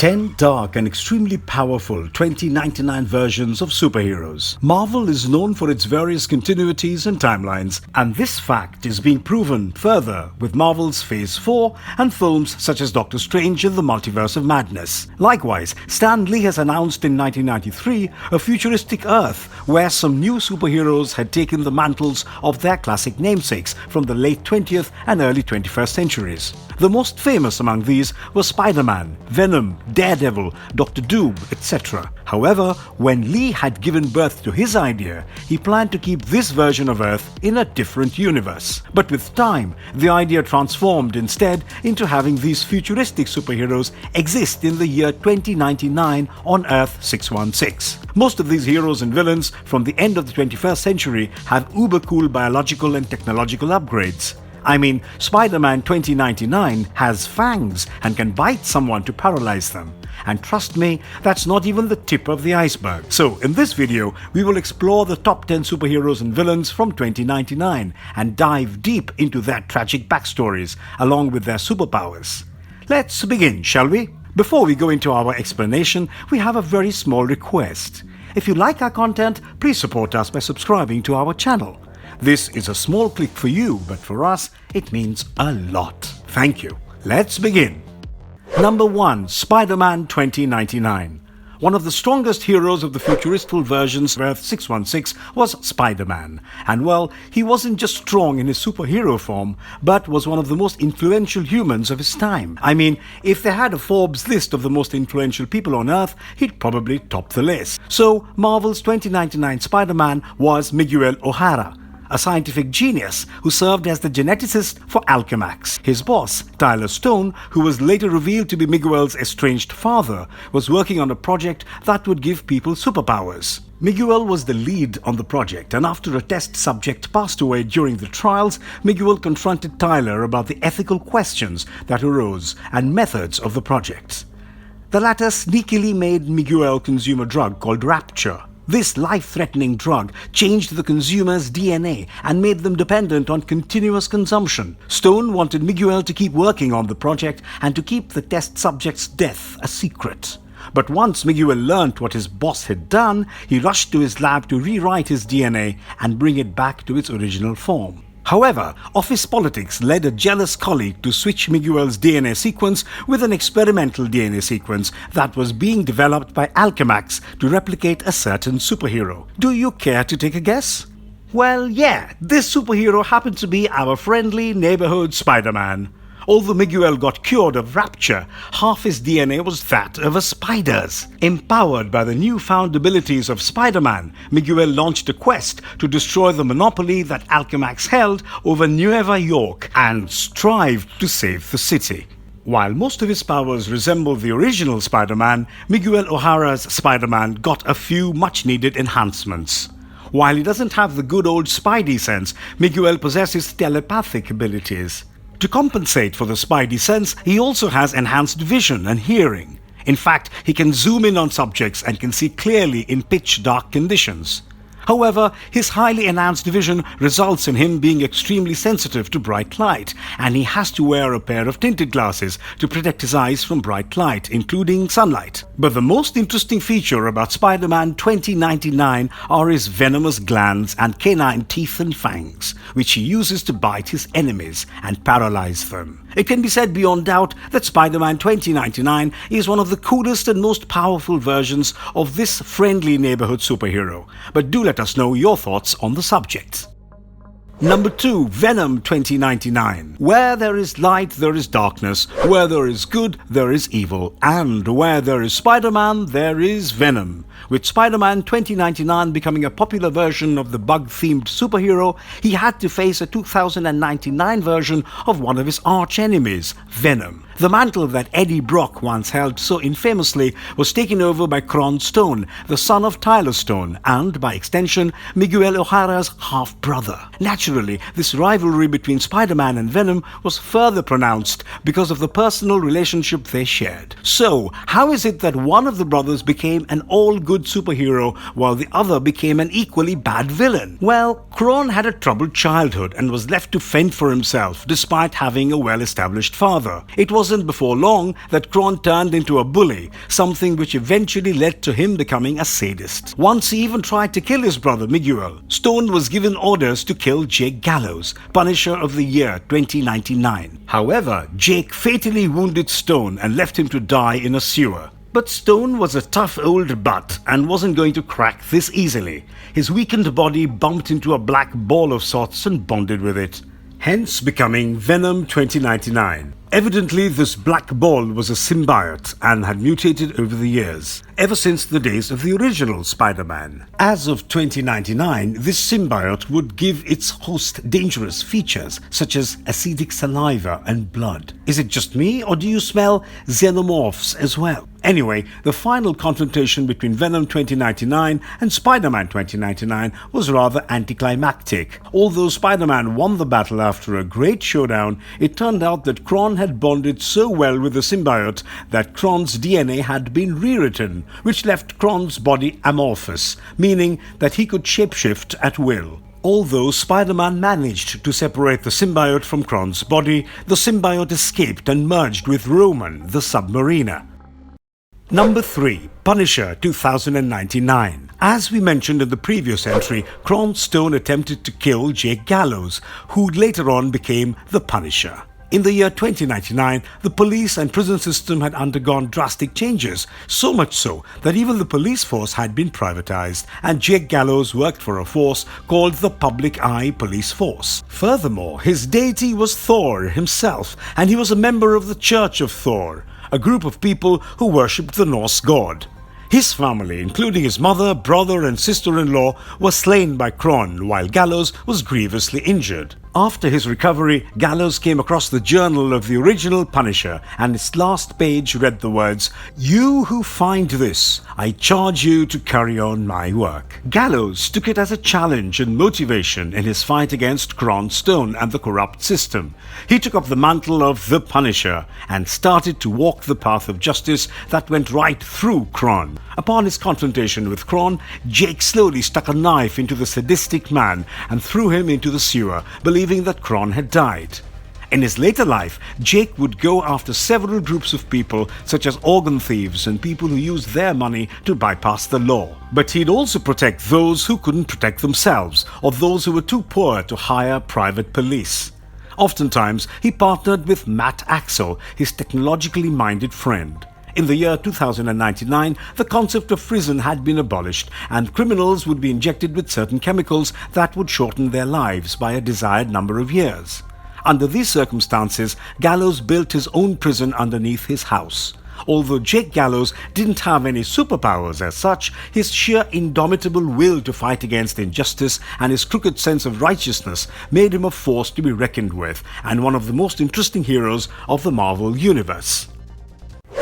10 dark and extremely powerful 2099 versions of superheroes. Marvel is known for its various continuities and timelines, and this fact is being proven further with Marvel's Phase 4 and films such as Doctor Strange in the Multiverse of Madness. Likewise, Stan Lee has announced in 1993 a futuristic Earth where some new superheroes had taken the mantles of their classic namesakes from the late 20th and early 21st centuries. The most famous among these were Spider-Man, Venom, Daredevil, Dr. Doom, etc. However, when Lee had given birth to his idea, he planned to keep this version of Earth in a different universe. But with time, the idea transformed instead into having these futuristic superheroes exist in the year 2099 on Earth 616. Most of these heroes and villains from the end of the 21st century have uber-cool biological and technological upgrades. I mean, Spider-Man 2099 has fangs and can bite someone to paralyze them. And trust me, that's not even the tip of the iceberg. So, in this video, we will explore the top 10 superheroes and villains from 2099 and dive deep into their tragic backstories along with their superpowers. Let's begin, shall we? Before we go into our explanation, we have a very small request. If you like our content, please support us by subscribing to our channel. This is a small click for you, but for us, it means a lot. Thank you. Let's begin. Number 1. Spider-Man 2099. One of the strongest heroes of the futuristic versions of Earth 616 was Spider-Man. And well, he wasn't just strong in his superhero form, but was one of the most influential humans of his time. I mean, if they had a Forbes list of the most influential people on Earth, he'd probably top the list. So, Marvel's 2099 Spider-Man was Miguel O'Hara, a scientific genius who served as the geneticist for Alchemax. His boss, Tyler Stone, who was later revealed to be Miguel's estranged father, was working on a project that would give people superpowers. Miguel was the lead on the project, and after a test subject passed away during the trials, Miguel confronted Tyler about the ethical questions that arose and methods of the project. The latter sneakily made Miguel consume a drug called Rapture. This life-threatening drug changed the consumer's DNA and made them dependent on continuous consumption. Stone wanted Miguel to keep working on the project and to keep the test subject's death a secret. But once Miguel learned what his boss had done, he rushed to his lab to rewrite his DNA and bring it back to its original form. However, office politics led a jealous colleague to switch Miguel's DNA sequence with an experimental DNA sequence that was being developed by Alchemax to replicate a certain superhero. Do you care to take a guess? Well, yeah, this superhero happened to be our friendly neighborhood Spider-Man. Although Miguel got cured of Rapture, half his DNA was that of a spider's. Empowered by the newfound abilities of Spider-Man, Miguel launched a quest to destroy the monopoly that Alchemax held over Nueva York and strived to save the city. While most of his powers resemble the original Spider-Man, Miguel O'Hara's Spider-Man got a few much-needed enhancements. While he doesn't have the good old Spidey sense, Miguel possesses telepathic abilities. To compensate for the Spidey sense, he also has enhanced vision and hearing. In fact, he can zoom in on subjects and can see clearly in pitch-dark conditions. However, his highly enhanced vision results in him being extremely sensitive to bright light, and he has to wear a pair of tinted glasses to protect his eyes from bright light, including sunlight. But the most interesting feature about Spider-Man 2099 are his venomous glands and canine teeth and fangs, which he uses to bite his enemies and paralyze them. It can be said beyond doubt that Spider-Man 2099 is one of the coolest and most powerful versions of this friendly neighborhood superhero. But do let us know your thoughts on the subject. Number 2. Venom 2099. Where there is light, there is darkness. Where there is good, there is evil. And where there is Spider-Man, there is Venom. With Spider-Man 2099 becoming a popular version of the bug-themed superhero, he had to face a 2099 version of one of his arch-enemies, Venom. The mantle that Eddie Brock once held so infamously was taken over by Cron Stone, the son of Tyler Stone, and, by extension, Miguel O'Hara's half-brother. Naturally, this rivalry between Spider-Man and Venom was further pronounced because of the personal relationship they shared. So, how is it that one of the brothers became an all-good superhero while the other became an equally bad villain? Well, Cron had a troubled childhood and was left to fend for himself despite having a well-established father. It was wasn't before long that Kron turned into a bully, something which eventually led to him becoming a sadist. Once he even tried to kill his brother Miguel. Stone was given orders to kill Jake Gallows, Punisher of the year 2099. However, Jake fatally wounded Stone and left him to die in a sewer. But Stone was a tough old butt and wasn't going to crack this easily. His weakened body bumped into a black ball of sorts and bonded with it, hence becoming Venom 2099. Evidently, this black ball was a symbiote and had mutated over the years, ever since the days of the original Spider-Man. As of 2099, this symbiote would give its host dangerous features such as acidic saliva and blood. Is it just me, or do you smell xenomorphs as well? Anyway, the final confrontation between Venom 2099 and Spider-Man 2099 was rather anticlimactic. Although Spider-Man won the battle after a great showdown, it turned out that Kron had bonded so well with the symbiote that Kron's DNA had been rewritten, which left Kron's body amorphous, meaning that he could shapeshift at will. Although Spider-Man managed to separate the symbiote from Kron's body, the symbiote escaped and merged with Roman, the submariner. Number 3. Punisher 2099. As we mentioned in the previous entry, Kron Stone attempted to kill Jake Gallows, who later on became the Punisher. In the year 2099, the police and prison system had undergone drastic changes, so much so that even the police force had been privatized, and Jake Gallows worked for a force called the Public Eye Police Force. Furthermore, his deity was Thor himself, and he was a member of the Church of Thor, a group of people who worshipped the Norse god. His family, including his mother, brother and sister-in-law, were slain by Kron, while Gallows was grievously injured. After his recovery, Gallows came across the journal of the original Punisher, and its last page read the words, "You who find this, I charge you to carry on my work." Gallows took it as a challenge and motivation in his fight against Kron Stone and the corrupt system. He took up the mantle of the Punisher and started to walk the path of justice that went right through Kron. Upon his confrontation with Kron, Jake slowly stuck a knife into the sadistic man and threw him into the sewer, believing that Kron had died. In his later life, Jake would go after several groups of people such as organ thieves and people who used their money to bypass the law. But he'd also protect those who couldn't protect themselves, or those who were too poor to hire private police. Oftentimes, he partnered with Matt Axel, his technologically minded friend. In the year 2099, the concept of prison had been abolished, and criminals would be injected with certain chemicals that would shorten their lives by a desired number of years. Under these circumstances, Gallows built his own prison underneath his house. Although Jake Gallows didn't have any superpowers as such, his sheer indomitable will to fight against injustice and his crooked sense of righteousness made him a force to be reckoned with, and one of the most interesting heroes of the Marvel Universe.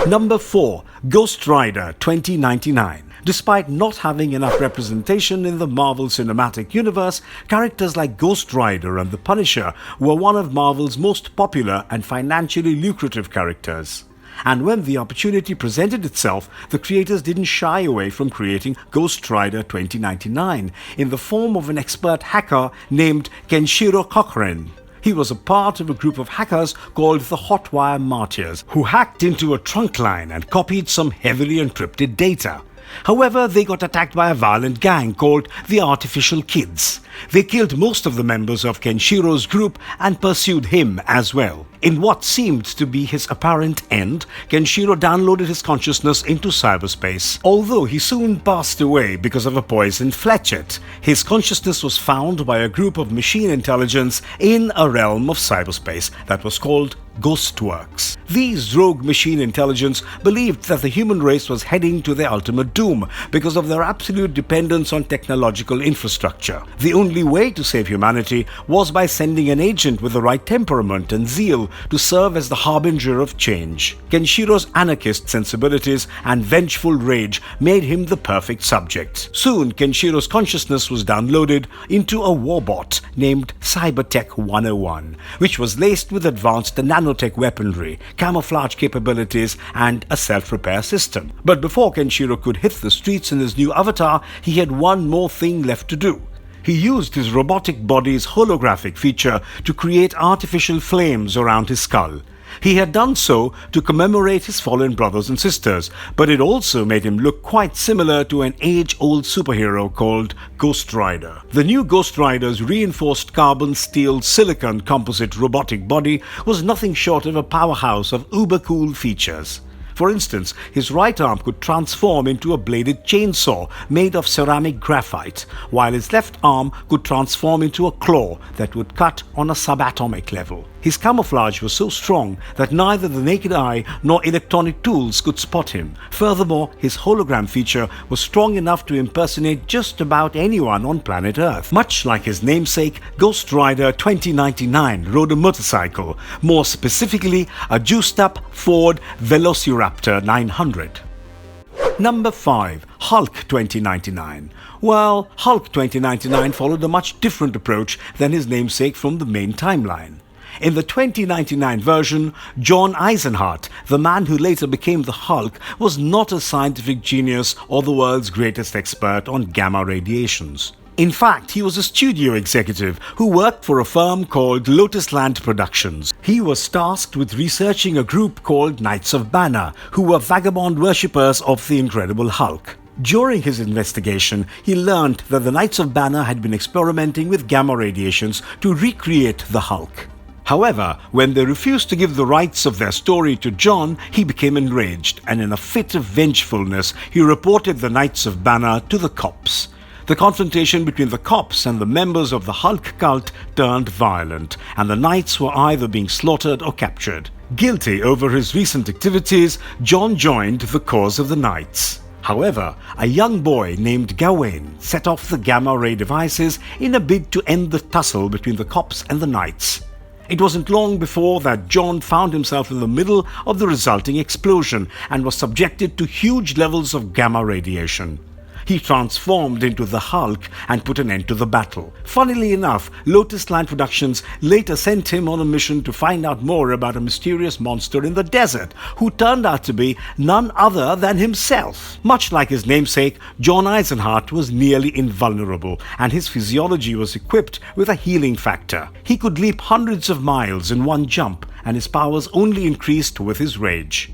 Number 4. Ghost Rider 2099. Despite not having enough representation in the Marvel Cinematic Universe, characters like Ghost Rider and the Punisher were one of Marvel's most popular and financially lucrative characters. And when the opportunity presented itself, the creators didn't shy away from creating Ghost Rider 2099 in the form of an expert hacker named Kenshiro Cochrane. He was a part of a group of hackers called the Hotwire Martyrs, who hacked into a trunk line and copied some heavily encrypted data. However, they got attacked by a violent gang called the Artificial Kids. They killed most of the members of Kenshiro's group and pursued him as well. In what seemed to be his apparent end, Kenshiro downloaded his consciousness into cyberspace. Although he soon passed away because of a poisoned fletchet, his consciousness was found by a group of machine intelligence in a realm of cyberspace that was called Ghostworks. These rogue machine intelligence believed that the human race was heading to their ultimate doom because of their absolute dependence on technological infrastructure. The only way to save humanity was by sending an agent with the right temperament and zeal to serve as the harbinger of change. Kenshiro's anarchist sensibilities and vengeful rage made him the perfect subject. Soon, Kenshiro's consciousness was downloaded into a warbot named Cybertech 101, which was laced with advanced nanotech weaponry, camouflage capabilities, and a self-repair system. But before Kenshiro could hit the streets in his new avatar, he had one more thing left to do. He used his robotic body's holographic feature to create artificial flames around his skull. He had done so to commemorate his fallen brothers and sisters, but it also made him look quite similar to an age-old superhero called Ghost Rider. The new Ghost Rider's reinforced carbon steel silicon composite robotic body was nothing short of a powerhouse of uber-cool features. For instance, his right arm could transform into a bladed chainsaw made of ceramic graphite, while his left arm could transform into a claw that would cut on a subatomic level. His camouflage was so strong that neither the naked eye nor electronic tools could spot him. Furthermore, his hologram feature was strong enough to impersonate just about anyone on planet Earth. Much like his namesake, Ghost Rider 2099 rode a motorcycle, more specifically a juiced-up Ford Velociraptor 900. Number 5. Hulk 2099. Well, Hulk 2099 followed a much different approach than his namesake from the main timeline. In the 2099 version, John Eisenhart, the man who later became the Hulk, was not a scientific genius or the world's greatest expert on gamma radiations. In fact, he was a studio executive who worked for a firm called Lotus Land Productions. He was tasked with researching a group called Knights of Banner, who were vagabond worshippers of the Incredible Hulk. During his investigation, he learned that the Knights of Banner had been experimenting with gamma radiations to recreate the Hulk. However, when they refused to give the rights of their story to John, he became enraged, and in a fit of vengefulness, he reported the Knights of Banner to the cops. The confrontation between the cops and the members of the Hulk cult turned violent, and the Knights were either being slaughtered or captured. Guilty over his recent activities, John joined the cause of the Knights. However, a young boy named Gawain set off the gamma ray devices in a bid to end the tussle between the cops and the Knights. It wasn't long before that John found himself in the middle of the resulting explosion and was subjected to huge levels of gamma radiation. He transformed into the Hulk and put an end to the battle. Funnily enough, Lotus Land Productions later sent him on a mission to find out more about a mysterious monster in the desert, who turned out to be none other than himself. Much like his namesake, John Eisenhart was nearly invulnerable, and his physiology was equipped with a healing factor. He could leap hundreds of miles in one jump, and his powers only increased with his rage.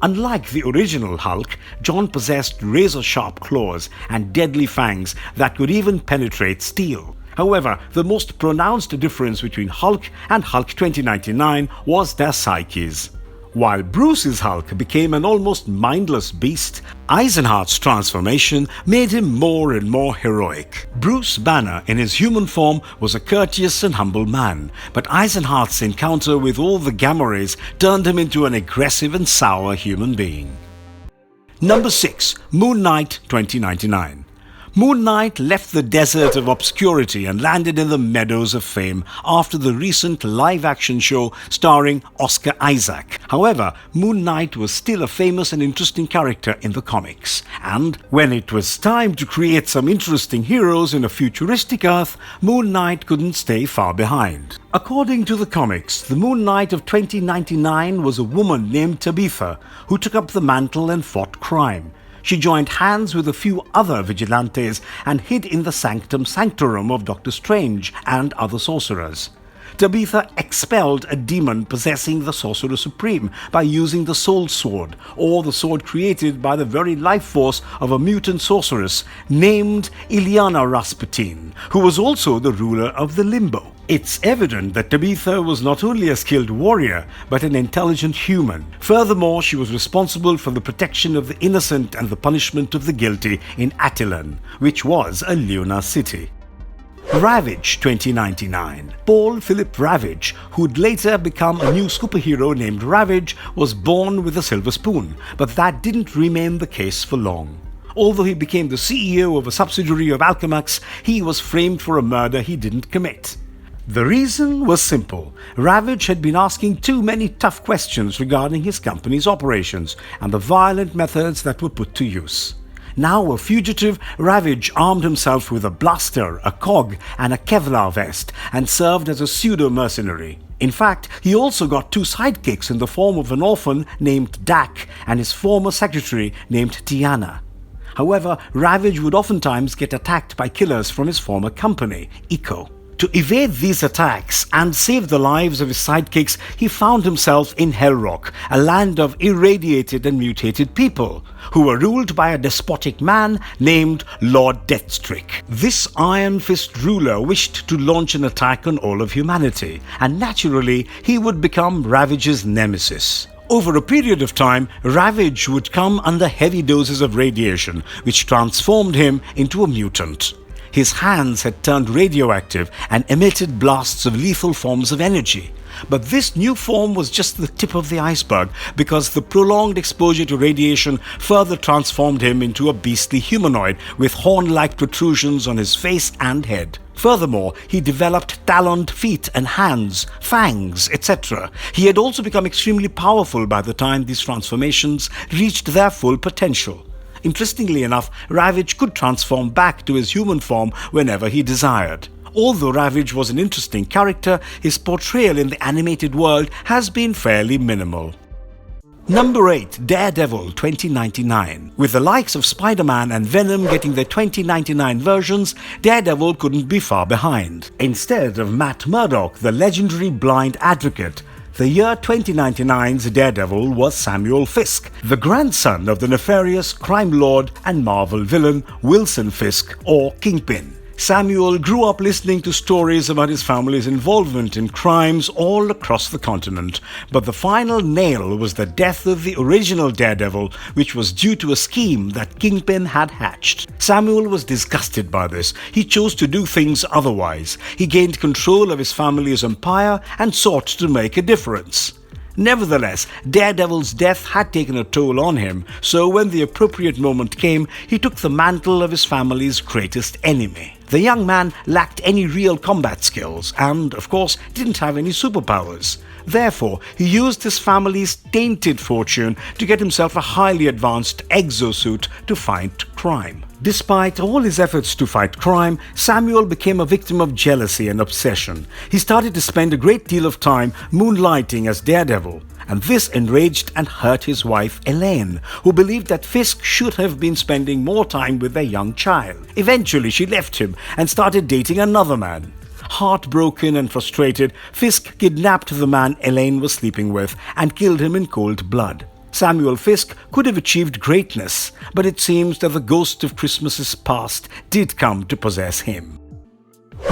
Unlike the original Hulk, John possessed razor-sharp claws and deadly fangs that could even penetrate steel. However, the most pronounced difference between Hulk and Hulk 2099 was their psyches. While Bruce's Hulk became an almost mindless beast, Eisenhart's transformation made him more and more heroic. Bruce Banner, in his human form, was a courteous and humble man, but Eisenhart's encounter with all the gamma rays turned him into an aggressive and sour human being. Number 6. Moon Knight 2099. Moon Knight left the desert of obscurity and landed in the meadows of fame after the recent live-action show starring Oscar Isaac. However, Moon Knight was still a famous and interesting character in the comics. And when it was time to create some interesting heroes in a futuristic Earth, Moon Knight couldn't stay far behind. According to the comics, the Moon Knight of 2099 was a woman named Tabitha who took up the mantle and fought crime. She joined hands with a few other vigilantes and hid in the Sanctum Sanctorum of Doctor Strange and other sorcerers. Tabitha expelled a demon possessing the Sorcerer Supreme by using the Soul Sword, or the sword created by the very life force of a mutant sorceress named Ilyana Rasputin, who was also the ruler of the Limbo. It's evident that Tabitha was not only a skilled warrior, but an intelligent human. Furthermore, she was responsible for the protection of the innocent and the punishment of the guilty in Attilan, which was a lunar city. Ravage 2099. Paul Philip Ravage, who'd later become a new superhero named Ravage, was born with a silver spoon, but that didn't remain the case for long. Although he became the CEO of a subsidiary of Alchemax, he was framed for a murder he didn't commit. The reason was simple. Ravage had been asking too many tough questions regarding his company's operations and the violent methods that were put to use. Now a fugitive, Ravage armed himself with a blaster, a cog, and a Kevlar vest, and served as a pseudo-mercenary. In fact, he also got two sidekicks in the form of an orphan named Dak and his former secretary named Tiana. However, Ravage would oftentimes get attacked by killers from his former company, Eco. To evade these attacks and save the lives of his sidekicks, he found himself in Hellrock, a land of irradiated and mutated people, who were ruled by a despotic man named Lord Deathstreak. This Iron Fist ruler wished to launch an attack on all of humanity, and naturally, he would become Ravage's nemesis. Over a period of time, Ravage would come under heavy doses of radiation, which transformed him into a mutant. His hands had turned radioactive and emitted blasts of lethal forms of energy. But this new form was just the tip of the iceberg, because the prolonged exposure to radiation further transformed him into a beastly humanoid with horn-like protrusions on his face and head. Furthermore, he developed taloned feet and hands, fangs, etc. He had also become extremely powerful by the time these transformations reached their full potential. Interestingly enough, Ravage could transform back to his human form whenever he desired. Although Ravage was an interesting character, his portrayal in the animated world has been fairly minimal. Number 8. Daredevil 2099. With the likes of Spider-Man and Venom getting their 2099 versions, Daredevil couldn't be far behind. Instead of Matt Murdock, the legendary blind advocate, the year 2099's Daredevil was Samuel Fisk, the grandson of the nefarious crime lord and Marvel villain Wilson Fisk, or Kingpin. Samuel grew up listening to stories about his family's involvement in crimes all across the continent, but the final nail was the death of the original Daredevil, which was due to a scheme that Kingpin had hatched. Samuel was disgusted by this. He chose to do things otherwise. He gained control of his family's empire and sought to make a difference. Nevertheless, Daredevil's death had taken a toll on him, so when the appropriate moment came, he took the mantle of his family's greatest enemy. The young man lacked any real combat skills and, of course, didn't have any superpowers. Therefore, he used his family's tainted fortune to get himself a highly advanced exosuit to fight crime. Despite all his efforts to fight crime, Samuel became a victim of jealousy and obsession. He started to spend a great deal of time moonlighting as Daredevil, and this enraged and hurt his wife Elaine, who believed that Fisk should have been spending more time with their young child. Eventually, she left him and started dating another man. Heartbroken and frustrated, Fisk kidnapped the man Elaine was sleeping with and killed him in cold blood. Samuel Fisk could have achieved greatness, but it seems that the ghost of Christmases past did come to possess him.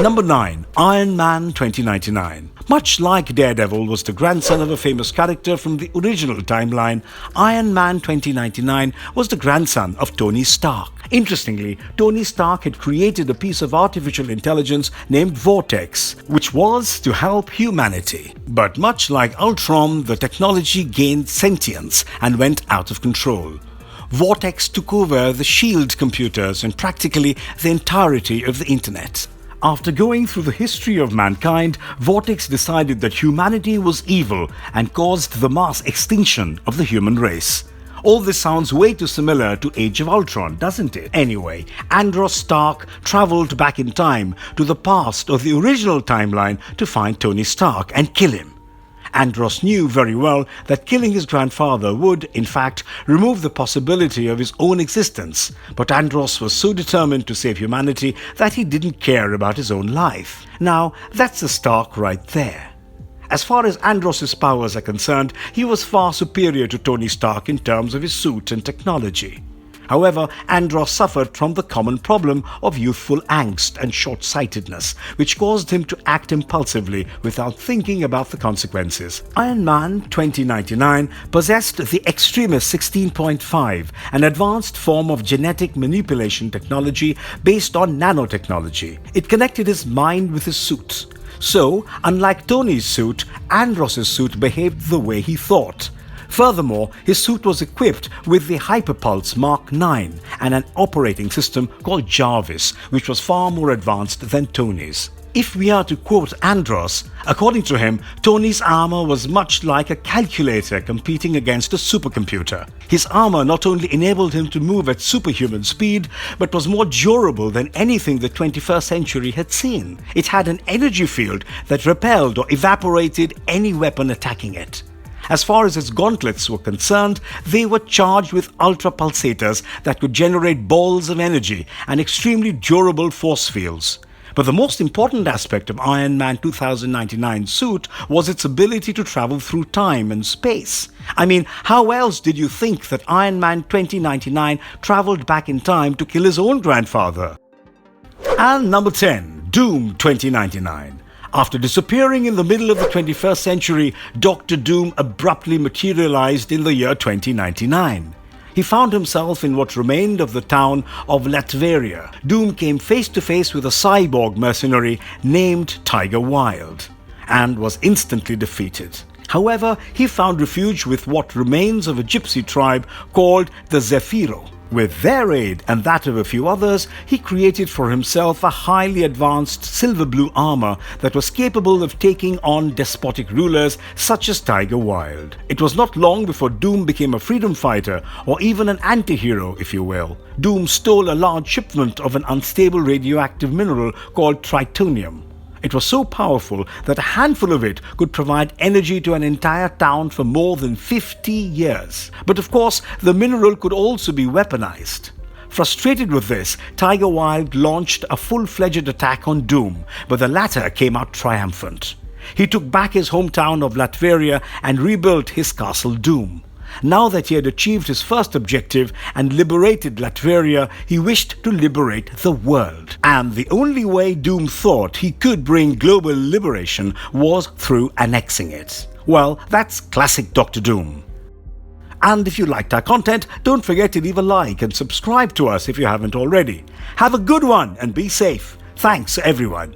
Number 9. Iron Man 2099. Much like Daredevil was the grandson of a famous character from the original timeline, Iron Man 2099 was the grandson of Tony Stark. Interestingly, Tony Stark had created a piece of artificial intelligence named Vortex, which was to help humanity. But much like Ultron, the technology gained sentience and went out of control. Vortex took over the SHIELD computers and practically the entirety of the internet. After going through the history of mankind, Vortex decided that humanity was evil and caused the mass extinction of the human race. All this sounds way too similar to Age of Ultron, doesn't it? Anyway, Andros Stark traveled back in time to the past of the original timeline to find Tony Stark and kill him. Andros knew very well that killing his grandfather would, in fact, remove the possibility of his own existence, but Andros was so determined to save humanity that he didn't care about his own life. Now, that's a Stark right there. As far as Andros' powers are concerned, he was far superior to Tony Stark in terms of his suit and technology. However, Andros suffered from the common problem of youthful angst and short-sightedness, which caused him to act impulsively without thinking about the consequences. Iron Man 2099 possessed the Extremis 16.5, an advanced form of genetic manipulation technology based on nanotechnology. It connected his mind with his suit. So, unlike Tony's suit, Andros' suit behaved the way he thought. Furthermore, his suit was equipped with the Hyperpulse Mark 9 and an operating system called Jarvis, which was far more advanced than Tony's. If we are to quote Andros, according to him, Tony's armor was much like a calculator competing against a supercomputer. His armor not only enabled him to move at superhuman speed, but was more durable than anything the 21st century had seen. It had an energy field that repelled or evaporated any weapon attacking it. As far as its gauntlets were concerned, they were charged with ultra pulsators that could generate balls of energy and extremely durable force fields. But the most important aspect of Iron Man 2099's suit was its ability to travel through time and space. I mean, how else did you think that Iron Man 2099 traveled back in time to kill his own grandfather? And number 10, Doom 2099. After disappearing in the middle of the 21st century, Dr. Doom abruptly materialized in the year 2099. He found himself in what remained of the town of Latveria. Doom came face to face with a cyborg mercenary named Tiger Wilde and was instantly defeated. However, he found refuge with what remains of a gypsy tribe called the Zephyro. With their aid and that of a few others, he created for himself a highly advanced silver blue armor that was capable of taking on despotic rulers such as Tiger Wilde. It was not long before Doom became a freedom fighter, or even an anti-hero, if you will. Doom stole a large shipment of an unstable radioactive mineral called tritonium. It was so powerful that a handful of it could provide energy to an entire town for more than 50 years. But of course, the mineral could also be weaponized. Frustrated with this, Tiger Wilde launched a full-fledged attack on Doom, but the latter came out triumphant. He took back his hometown of Latveria and rebuilt his castle Doom. Now that he had achieved his first objective and liberated Latveria, he wished to liberate the world. And the only way Doom thought he could bring global liberation was through annexing it. Well, that's classic Dr. Doom. And if you liked our content, don't forget to leave a like and subscribe to us if you haven't already. Have a good one and be safe. Thanks, everyone.